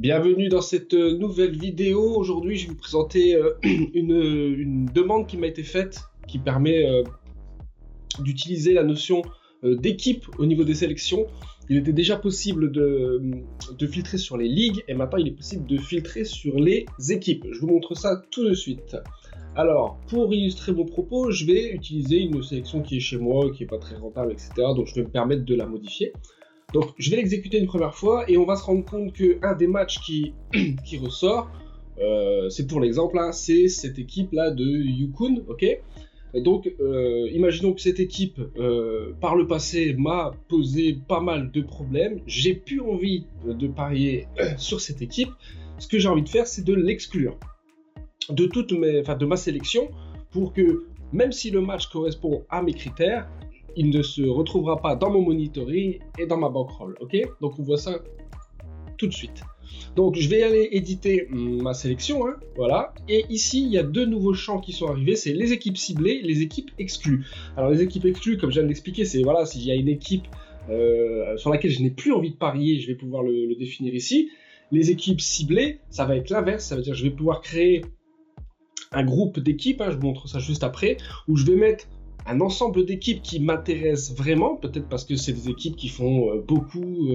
Bienvenue dans cette nouvelle vidéo. Aujourd'hui, je vais vous présenter une demande qui m'a été faite qui permet d'utiliser la notion d'équipe au niveau des sélections. Il était déjà possible de filtrer sur les ligues et maintenant il est possible de filtrer sur les équipes. Je vous montre ça tout de suite. Alors, pour illustrer mon propos, je vais utiliser une sélection qui est chez moi, qui n'est pas très rentable, etc. Donc je vais me permettre de la modifier. Donc je vais l'exécuter une première fois et on va se rendre compte qu'un des matchs qui ressort, c'est pour l'exemple, hein, c'est cette équipe-là de Yukun, ok. Donc imaginons que cette équipe, par le passé, m'a posé pas mal de problèmes. J'ai plus envie de parier sur cette équipe. Ce que j'ai envie de faire, c'est de l'exclure de ma sélection pour que, même si le match correspond à mes critères, il ne se retrouvera pas dans mon monitoring et dans ma bankroll, ok. Donc on voit ça tout de suite. Donc je vais aller éditer ma sélection, hein, voilà. Et ici, il y a deux nouveaux champs qui sont arrivés, c'est les équipes ciblées, les équipes exclues. Alors les équipes exclues, comme je viens de l'expliquer, c'est voilà, s'il y a une équipe sur laquelle je n'ai plus envie de parier, je vais pouvoir le définir ici. Les équipes ciblées, ça va être l'inverse, ça veut dire que je vais pouvoir créer un groupe d'équipes, hein, je vous montre ça juste après, où je vais mettre un ensemble d'équipes qui m'intéressent vraiment, peut-être parce que c'est des équipes qui font beaucoup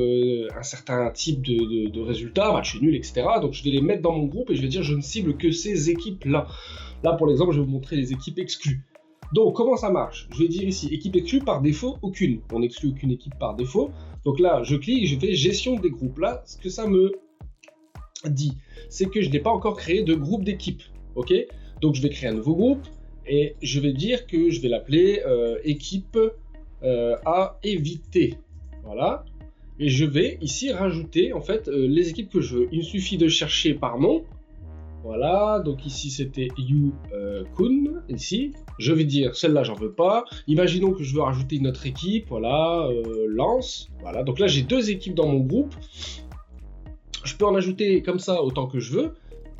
un certain type de résultats, match nul, etc. Donc je vais les mettre dans mon groupe et je vais dire je ne cible que ces équipes-là. Là pour l'exemple, je vais vous montrer les équipes exclues. Donc comment ça marche? Je vais dire ici équipe exclue par défaut, aucune. On n'exclut aucune équipe par défaut. Donc là, je clique, je fais gestion des groupes. Là, ce que ça me dit, c'est que je n'ai pas encore créé de groupe d'équipes. Ok? Donc je vais créer un nouveau groupe. Et je vais dire que je vais l'appeler équipe à éviter. Voilà. Et je vais ici rajouter en fait les équipes que je veux. Il suffit de chercher par nom. Voilà. Donc ici c'était Yukun. Ici. Je vais dire celle-là j'en veux pas. Imaginons que je veux rajouter une autre équipe. Voilà. Lance. Voilà. Donc là j'ai deux équipes dans mon groupe. Je peux en ajouter comme ça autant que je veux.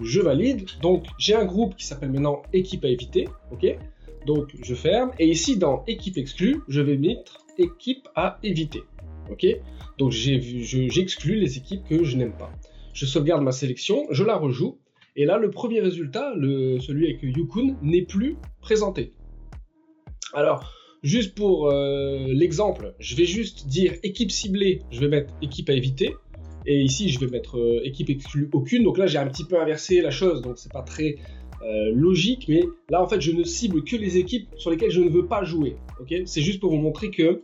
Je valide, donc j'ai un groupe qui s'appelle maintenant équipe à éviter, ok. Donc je ferme, et ici dans équipe exclue, je vais mettre équipe à éviter, ok. Donc j'exclus les équipes que je n'aime pas. Je sauvegarde ma sélection, je la rejoue, et là le premier résultat, celui avec Yukun, n'est plus présenté. Alors, juste pour l'exemple, je vais juste dire équipe ciblée, je vais mettre équipe à éviter. Et ici, je vais mettre équipe exclue aucune. Donc là, j'ai un petit peu inversé la chose. Donc, c'est pas très logique. Mais là, en fait, je ne cible que les équipes sur lesquelles je ne veux pas jouer. Okay, c'est juste pour vous montrer que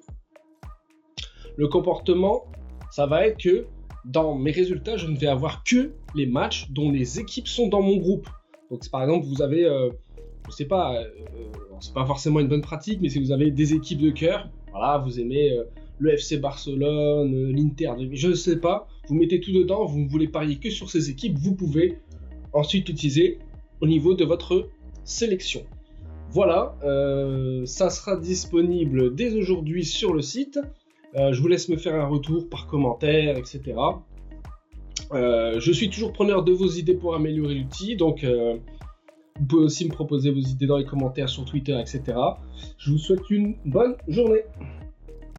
le comportement, ça va être que dans mes résultats, je ne vais avoir que les matchs dont les équipes sont dans mon groupe. Donc, par exemple, vous avez, je sais pas, c'est pas forcément une bonne pratique, mais si vous avez des équipes de cœur, voilà, vous aimez le FC Barcelone, l'Inter, je ne sais pas, vous mettez tout dedans, vous ne voulez parier que sur ces équipes, vous pouvez ensuite l'utiliser au niveau de votre sélection. Voilà, ça sera disponible dès aujourd'hui sur le site. Je vous laisse me faire un retour par commentaire, etc. Je suis toujours preneur de vos idées pour améliorer l'outil, donc vous pouvez aussi me proposer vos idées dans les commentaires sur Twitter, etc. Je vous souhaite une bonne journée.